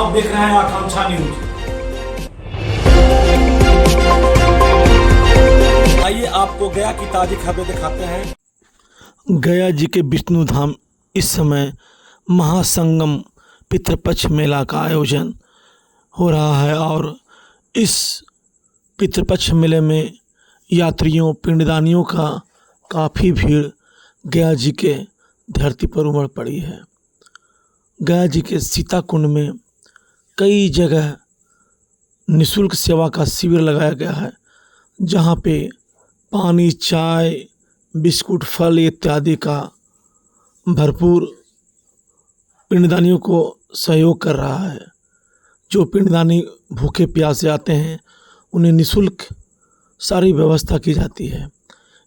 आप देख रहे हैं आकांक्षा न्यूज। आइए आपको गया की ताजी खबरें दिखाते हैं। गया जी के विष्णु धाम इस समय महासंगम पितृपक्ष मेला का आयोजन हो रहा है और इस पितृपक्ष मेले में यात्रियों पिंडदानियों का काफ़ी भीड़ गया जी के धरती पर उमड़ पड़ी है। गया जी के सीता कुंड में कई जगह निःशुल्क सेवा का शिविर लगाया गया है, जहां पे पानी, चाय, बिस्कुट, फल इत्यादि का भरपूर पिंडदानियों को सहयोग कर रहा है। जो पिंडदानी भूखे प्यासे आते हैं उन्हें निःशुल्क सारी व्यवस्था की जाती है।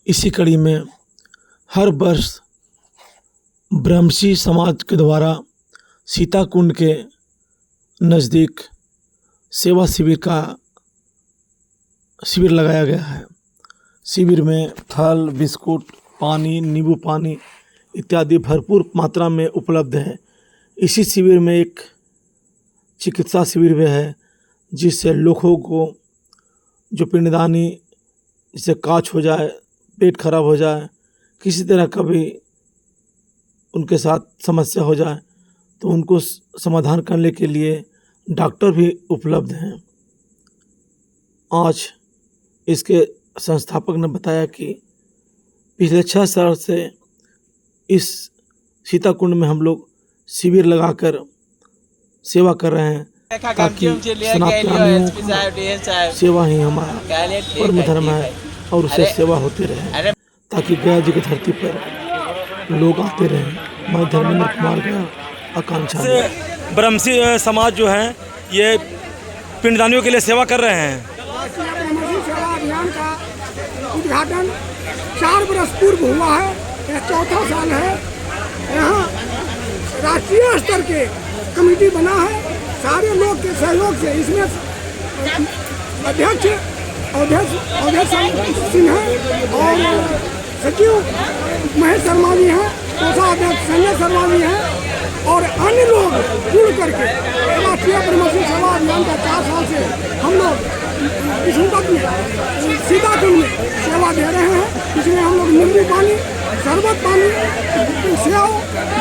इसी कड़ी में हर वर्ष ब्रह्मसी समाज के द्वारा सीता कुंड के नज़दीक सेवा शिविर लगाया गया है। शिविर में फल, बिस्कुट, पानी, नींबू पानी इत्यादि भरपूर मात्रा में उपलब्ध है। इसी शिविर में एक चिकित्सा शिविर भी है, जिससे लोगों को जो पिंडदानी, जिसे काच हो जाए, पेट खराब हो जाए, किसी तरह का भी उनके साथ समस्या हो जाए तो उनको समाधान करने के लिए डॉक्टर भी उपलब्ध हैं। आज इसके संस्थापक ने बताया कि पिछले 6 साल से इस सीता कुंड में हम लोग शिविर लगाकर सेवा कर रहे हैं, ताकि सनातनियों सेवा ही हमारा परम धर्म है और उससे सेवा होती रहे, ताकि गया जी की धरती पर लोग आते रहें। मैं धर्मेंद्र कुमार गया, आकांक्षा। ब्रह्मसी समाज जो है ये पिंडदानियों के लिए सेवा कर रहे हैं। ब्रह्मसी सेवा अभियान का उद्घाटन 4 वर्ष पूर्व हुआ है, यह 4था साल है। यहाँ राष्ट्रीय स्तर के कमेटी बना है, सारे लोग के सहयोग से। इसमें अध्यक्ष सिंह है और सचिव महेश शर्मा जी हैं, कोषाध्यक्ष संजय शर्मा जी हैं और अन्य लोग जुड़ करके राष्ट्रीय ब्रह्मसी सेवा अभियान का 4 साल से हम लोग इस में सीता कुंड में सेवा दे रहे हैं। इसमें हम लोग नींबू पानी, शरबत पानी, सेव,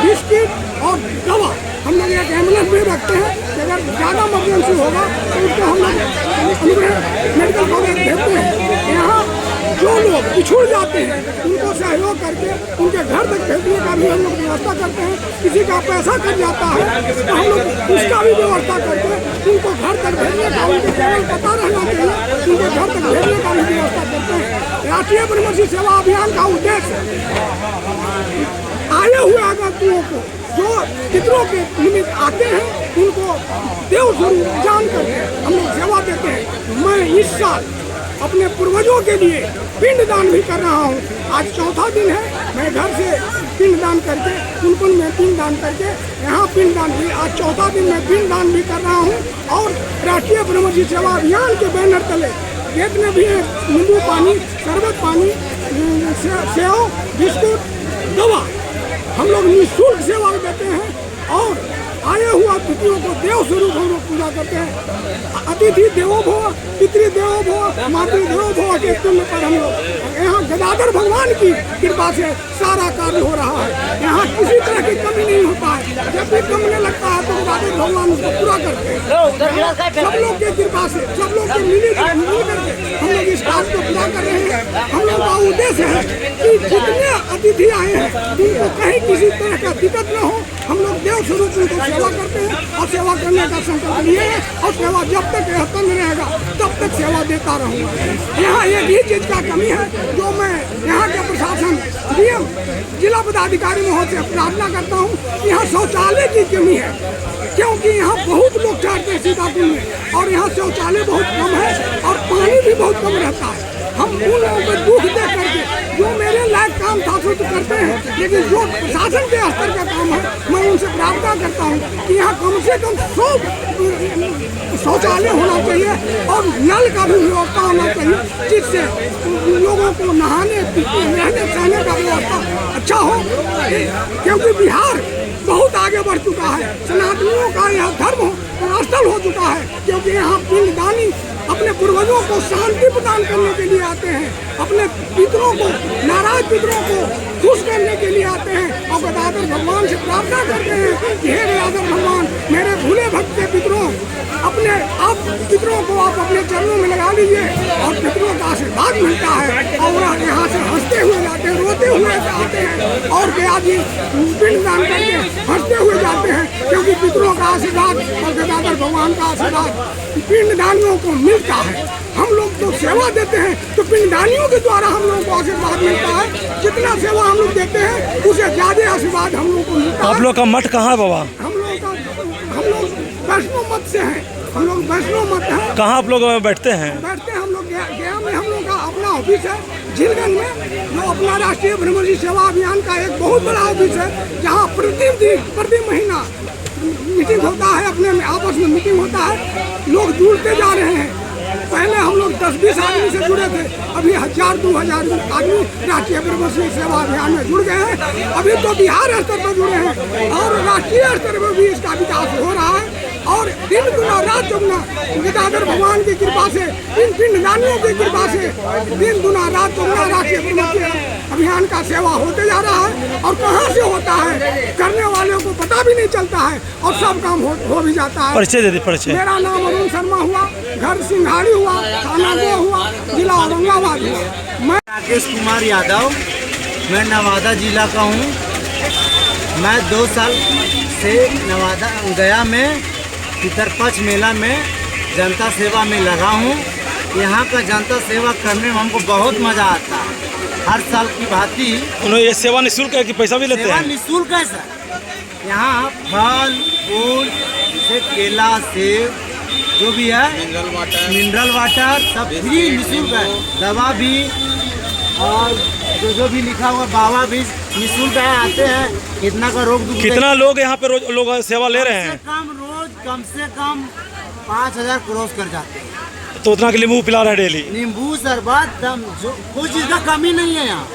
बिस्किट और दवा, हम लोग एक एम्बुलेंस भी रखते हैं कि अगर ज़्यादा इमरजेंसी होगा तो उसको हम लोग मेडिकल कॉलेज भेजते हैं। यहाँ जो लोग पिछड़ जाते हैं उनको सहयोग करके उनके घर तक भेजने का भी हम लोग व्यवस्था करते हैं। किसी का पैसा कट जाता है तो हम लोग उसका भी व्यवस्था करके उनको घर तक भेजने का, उनके केवल पता रहना चाहिए, उनके घर तक भेजने का भी व्यवस्था करते हैं। राष्ट्रीय ब्रह्मसी सेवा अभियान का उद्देश्य आए हुए आगंतुकों को जो पितरों के निमित्त आते हैं उनको देव स्वरूप जान करके हम लोग सेवा देते हैं। मैं इस साल अपने पूर्वजों के लिए पिंडदान भी कर रहा हूँ। आज 4था दिन है, मैं घर से पिंडदान करके कुंड में पिंडदान करके यहाँ पिंडदान भी आज 4था दिन में पिंडदान भी कर रहा हूँ। और राष्ट्रीय ब्रह्मसी सेवा अभियान के बैनर तले जितने भी नींबू पानी, शरबत पानी, सेव, बिस्कुट, दवा हम लोग निःशुल्क सेवा देते हैं। और आए हुआ अतिथियों को देव स्वरूप हम लोग पूजा करते हैं। अतिथि देवो भव, पितृ देवो भव, मातृ देवो भव के तुल्य पर हम लोग यहाँ गदाधर भगवान की कृपा से सारा कार्य हो रहा है। यहाँ किसी तरह की कमी नहीं होता है। जब भी कमने लगता है तो गदाधर भगवान उसको पूरा करते हैं। सब लोग की कृपा से, सब लोग के मिल करके हम लोग इस कार्य को पूरा कर रहे हैं। हम लोग का उद्देश्य है कि जितने अतिथि आए हैं उनको कहीं किसी तरह का दिक्कत न हो। हम लोग देव स्वरूप उनको सेवा करते हैं और सेवा करने का संकल्प लिए है और सेवा जब तक यह तंग रहेगा तब तक सेवा देता रहूँगा। यहाँ एक ही चीज़ का कमी है जो मैं यहाँ के प्रशासन, डीएम, जिला पदाधिकारी महोदय से प्रार्थना करता हूँ। यहाँ शौचालय की कमी है, क्योंकि यहाँ बहुत लोग चढ़ते हैं सीता कुंड में और यहाँ शौचालय बहुत कम है और पानी भी बहुत कम रहता है। हम उन लोगों को दुख दे करके जो मेरे लायक काम था तो करते हैं, लेकिन जो प्रशासन के स्तर का काम है मैं उनसे प्रार्थना करता हूँ कि यहाँ कम से कम 100 शौचालय होना चाहिए और नल का भी व्यवस्था होना चाहिए, जिससे लोगों को नहाने, रहने सहने का व्यवस्था अच्छा हो। क्योंकि बिहार बहुत आगे बढ़ चुका है, सनातनियों का यह धर्म हो स्थल हो चुका है, क्योंकि यहाँ पिंडदानी अपने पूर्वजों को शांति प्रदान करने के लिए आते हैं, अपने पितरों को, नाराज पितरों को खुश करने के लिए आते हैं और गदाधर भगवान से प्रार्थना करते हैं कि हे गदाधर भगवान, मेरे भूले भक्त के पितरों, अपने आप पितरों को आप अपने चरणों में लगा लीजिए और पितरों का आशीर्वाद मिलता है और वह यहाँ से हंसते हुए जाते हैं, रोते हुए आते हैं और गया जी पिंडदान करके हंसते हुए जाते हैं, क्योंकि पितरों का आशीर्वाद और गदाधर भगवान का आशीर्वाद पिंडदानियों को मिलता है। हम लोग तो सेवा देते हैं तो पिंडदानियों के द्वारा हम लोगों को आशीर्वाद मिलता है। जितना सेवा हम लोग देते हैं उससे ज्यादा आशीर्वाद हम लोग को मिलता है। आप लोग का मठ कहाँ है बाबा? हम लोग वैष्णव मत से हैं, हम लोग वैष्णव मत हैं। कहाँ आप लोग बैठते हैं? हम लोग गया में हम लोग का अपना ऑफिस है, झीलगंज में, जो अपना राष्ट्रीय ब्रह्मर्षि सेवा अभियान का एक बहुत बड़ा ऑफिस है, जहाँ प्रति महीना मीटिंग होता है, अपने में आपस में मीटिंग होता है, लोग जुड़ते जा रहे हैं। पहले हम लोग 10-20 आदमी से जुड़े थे, अभी 1000-2000 आदमी राष्ट्रीय ब्रह्मर्षि सेवा अभियान में जुड़ गए हैं। अभी तो बिहार स्तर पर जुड़े हैं और राष्ट्रीय स्तर पर भी इसका विकास हो रहा है और दिन दुना रात चौगुना गदाधर भगवान की कृपा से, इन पिंडदानियों की कृपा से दिन दुना रात चौगुना राष्ट्रीय ब्रह्मर्षि अभियान का सेवा होते जा रहा है। और कहाँ से होता है करने वालों को पता भी नहीं चलता है और सब काम हो भी जाता है। परिचय दे दे, परिचय। मेरा नाम अरुण शर्मा हुआ, घर सिंघाड़ी हुआ, थाना गो हुआ, जिला औरंगाबाद हुआ। मैं राकेश कुमार यादव, मैं नवादा जिला का हूँ। मैं 2 साल से नवादा गया में पितरपक्ष मेला में जनता सेवा में लगा हूँ। यहाँ का जनता सेवा करने में हमको बहुत मज़ा आता है। हर साल की भांति उन्होंने ये सेवा निःशुल्क है कि पैसा भी लेते सेवा हैं? निःशुल्क है सर। यहाँ फल फूल जैसे केला, सेब, जो भी है मिनरल वाटर सब फ्री निःशुल्क है। दवा भी और जो भी लिखा हुआ बाबा भी निःशुल्क है। आते हैं, कितना का रोग दुख। कितना लोग यहाँ पे रोज लोग सेवा ले रहे हैं? कम से कम 5000 क्रॉस कर जाते हैं। तो उतना के नींबू पिला रहे हैं डेली? नींबू शरबत दम, जो कोई चीज़ का कमी नहीं है यहाँ।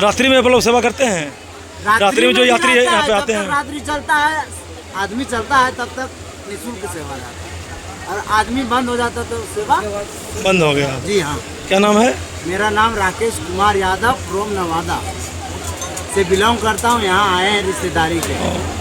रात्रि में आप लोग सेवा करते हैं? रात्रि में जो भी यात्री रहता यहाँ पे है, आते जब हैं? तक रात्रि चलता है, आदमी चलता है तब तक निःशुल्क सेवा जाता है और आदमी बंद हो जाता तो सेवा बंद हो गया। जी हाँ। क्या नाम है? मेरा नाम राकेश कुमार यादव फ्रॉम नवादा से बिलोंग करता हूँ। यहाँ आए हैं रिश्तेदारी के।